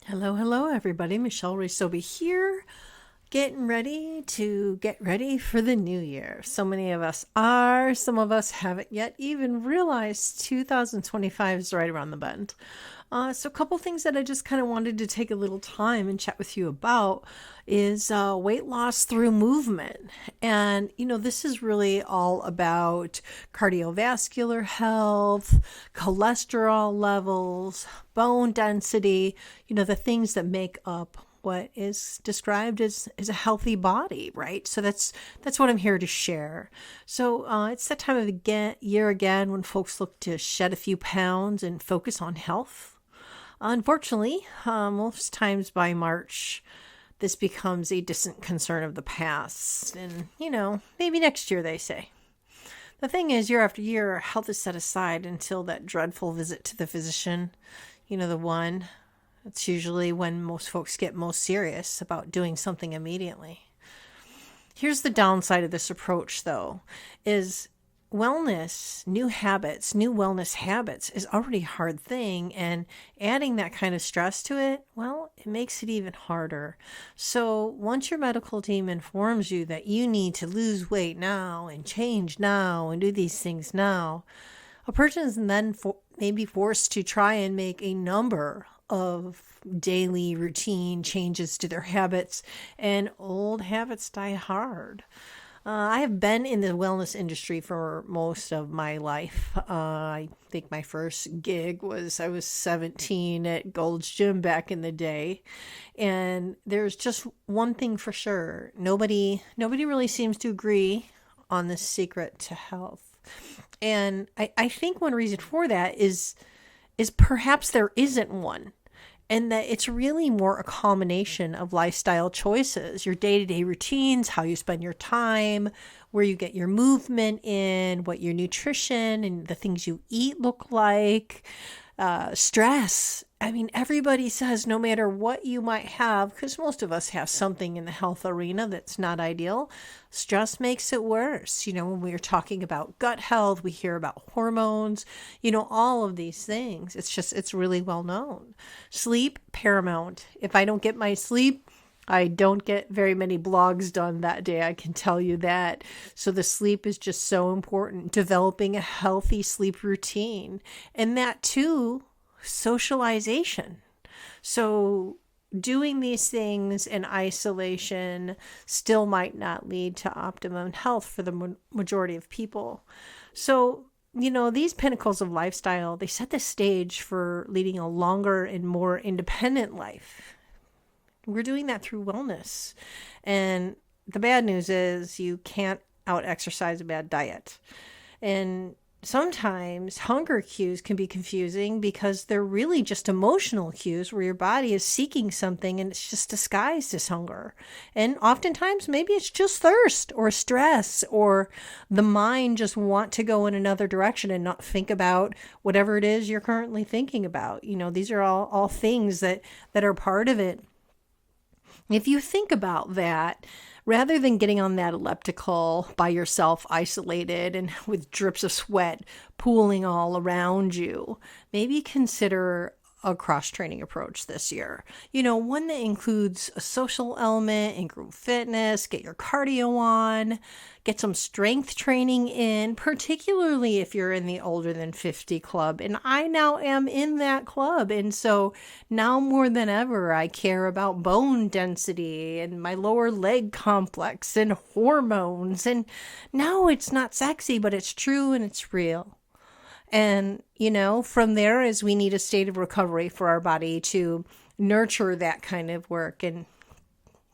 Hello, hello, everybody. Michelleraesobi here, getting ready to get ready for the new year. So many of us are, some of us haven't yet even realized 2025 is right around the bend. So a couple things that I just kind of wanted to take a little time and chat with you about is weight loss through movement. And, this is really all about cardiovascular health, cholesterol levels, bone density, the things that make up what is described as a healthy body, right? So that's what I'm here to share. So it's that time of the year again when folks look to shed a few pounds and focus on health. Unfortunately, most times by March, this becomes a distant concern of the past. And, maybe next year, they say. The thing is, year after year, health is set aside until that dreadful visit to the physician. The one. It's usually when most folks get most serious about doing something immediately. Here's the downside of this approach, though, is wellness, new wellness habits is already a hard thing, and adding that kind of stress to it, well, it makes it even harder. So once your medical team informs you that you need to lose weight now and change now and do these things now, a person is then maybe forced to try and make a number of daily routine changes to their habits, and old habits die hard. I have been in the wellness industry for most of my life. I think my first gig was I was 17 at Gold's Gym back in the day. And there's just one thing for sure. Nobody really seems to agree on the secret to health. And I think one reason for that is perhaps there isn't one. And that it's really more a combination of lifestyle choices, your day-to-day routines, how you spend your time, where you get your movement in, what your nutrition and the things you eat look like, stress. I mean, everybody says no matter what you might have, because most of us have something in the health arena that's not ideal, stress makes it worse. When we're talking about gut health, we hear about hormones, all of these things. It's really well known. Sleep, paramount. If I don't get my sleep, I don't get very many blogs done that day, I can tell you that. So the sleep is just so important. Developing a healthy sleep routine. And that too, socialization. So doing these things in isolation still might not lead to optimum health for the majority of people. So, these pinnacles of lifestyle, they set the stage for leading a longer and more independent life. We're doing that through wellness. And the bad news is you can't out-exercise a bad diet. And sometimes hunger cues can be confusing because they're really just emotional cues where your body is seeking something and it's just disguised as hunger. And oftentimes maybe it's just thirst or stress, or the mind just want to go in another direction and not think about whatever it is you're currently thinking about. These are all things that are part of it. If you think about that, rather than getting on that elliptical by yourself, isolated and with drips of sweat pooling all around you, maybe consider a cross-training approach this year. One that includes a social element and group fitness, get your cardio on, get some strength training in, particularly if you're in the older than 50 club. And I now am in that club. And so now more than ever, I care about bone density and my lower leg complex and hormones. And now it's not sexy, but it's true and it's real. And, from there, as we need a state of recovery for our body to nurture that kind of work. And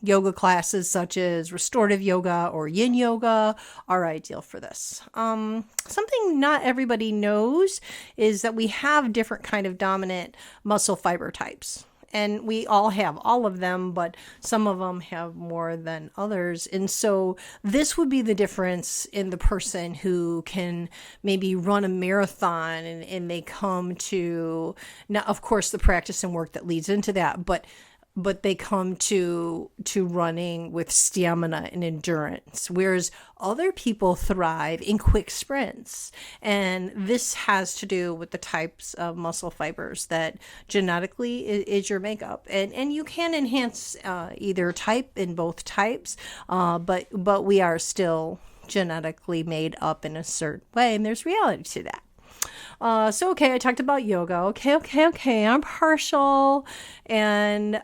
yoga classes such as restorative yoga or yin yoga are ideal for this. Something not everybody knows is that we have different kind of dominant muscle fiber types. And we all have all of them, but some of them have more than others. And so this would be the difference in the person who can maybe run a marathon and they come to, now, of course, the practice and work that leads into that, but but they come to running with stamina and endurance, whereas other people thrive in quick sprints. And this has to do with the types of muscle fibers that genetically is your makeup, and you can enhance either type in both types, but we are still genetically made up in a certain way, and there's reality to that. So, okay, I talked about yoga. Okay, I'm partial. And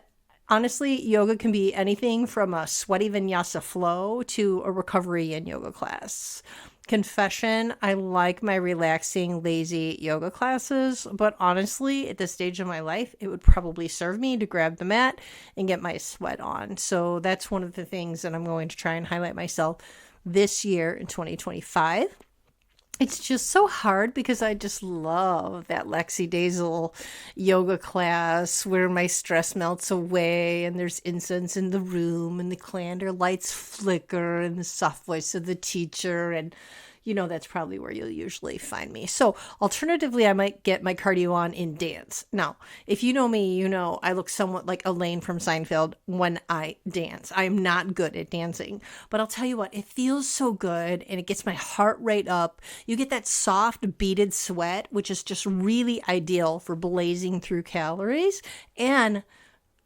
honestly, yoga can be anything from a sweaty vinyasa flow to a recovery in yoga class. Confession, I like my relaxing, lazy yoga classes, but honestly, at this stage of my life, it would probably serve me to grab the mat and get my sweat on. So that's one of the things that I'm going to try and highlight myself this year in 2025. It's just so hard because I just love that lackadaisical yoga class where my stress melts away and there's incense in the room and the candle lights flicker and the soft voice of the teacher, and that's probably where you'll usually find me. So alternatively, I might get my cardio on in dance. Now, if you know me, I look somewhat like Elaine from Seinfeld when I dance. I'm not good at dancing, but I'll tell you what, it feels so good and it gets my heart rate up. You get that soft beaded sweat, which is just really ideal for blazing through calories and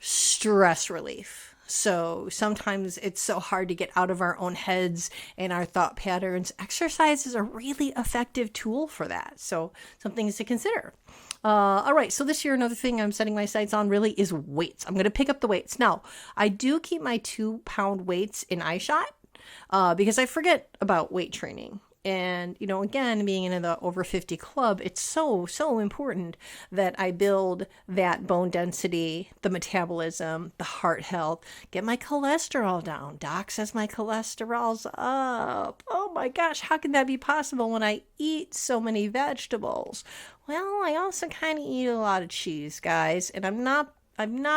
stress relief. So sometimes it's so hard to get out of our own heads and our thought patterns. Exercise is a really effective tool for that. So some things to consider. All right. So this year, another thing I'm setting my sights on really is weights. I'm going to pick up the weights. Now, I do keep my 2-pound weights in iShot because I forget about weight training. And, again, being in the over 50 club, it's so important that I build that bone density, the metabolism, the heart health, get my cholesterol down. Doc says my cholesterol's up. Oh my gosh, how can that be possible when I eat so many vegetables? Well, I also kind of eat a lot of cheese, guys, and I've not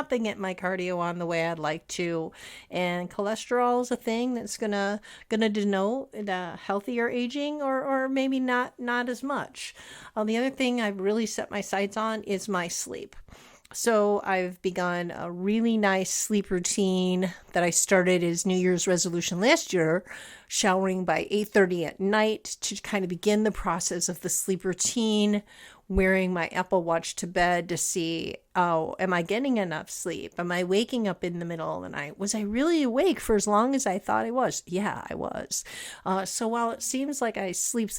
been getting my cardio on the way I'd like to, and cholesterol is a thing that's gonna denote healthier aging, or maybe not as much. The other thing I've really set my sights on is my sleep. So I've begun a really nice sleep routine that I started as New Year's resolution last year, showering by 8:30 at night to kind of begin the process of the sleep routine, wearing my Apple Watch to bed to see, am I getting enough sleep? Am I waking up in the middle of the night? Was I really awake for as long as I thought I was? Yeah, I was. So while it seems like I sleep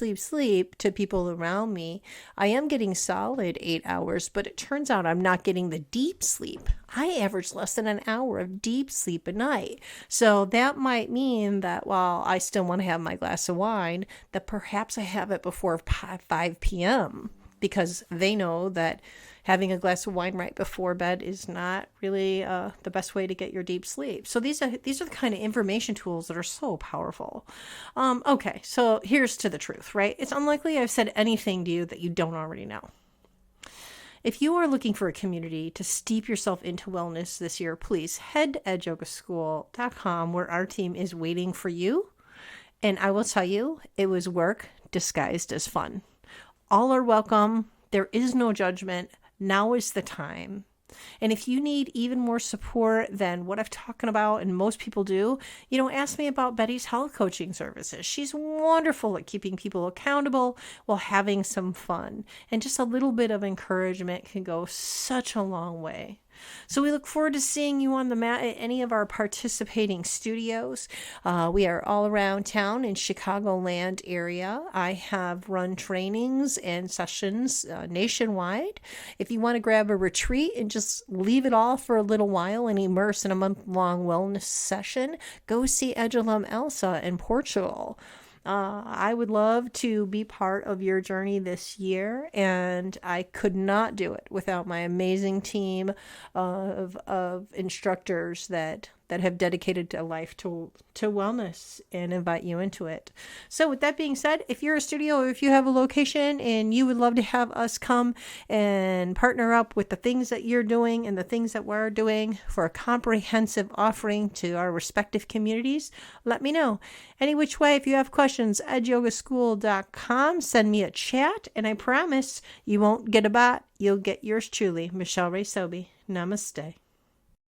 to people around me, I am getting solid 8 hours, but it turns out I'm not getting the deep sleep. I average less than an hour of deep sleep a night. So that might mean that while I still want to have my glass of wine, that perhaps I have it before 5 p.m. because they know that having a glass of wine right before bed is not really the best way to get your deep sleep. So these are the kind of information tools that are so powerful. Okay, so here's to the truth, right? It's unlikely I've said anything to you that you don't already know. If you are looking for a community to steep yourself into wellness this year, please head to edgeyogaschool.com, where our team is waiting for you. And I will tell you, it was work disguised as fun. All are welcome. There is no judgment. Now is the time. And if you need even more support than what I've talking about, and most people do, ask me about Betty's health coaching services. She's wonderful at keeping people accountable while having some fun. And just a little bit of encouragement can go such a long way. So we look forward to seeing you on the mat at any of our participating studios. We are all around town in Chicagoland area. I have run trainings and sessions nationwide. If you want to grab a retreat and just leave it all for a little while and immerse in a month-long wellness session, go see Edgelum Elsa in Portugal. I would love to be part of your journey this year, and I could not do it without my amazing team of instructors that have dedicated a life to wellness and invite you into it. So with that being said, if you're a studio or if you have a location and you would love to have us come and partner up with the things that you're doing and the things that we're doing for a comprehensive offering to our respective communities, let me know. Any which way, if you have questions, edgeyogaschool.com, send me a chat, and I promise you won't get a bot. You'll get yours truly, Michelleraesobi. Namaste.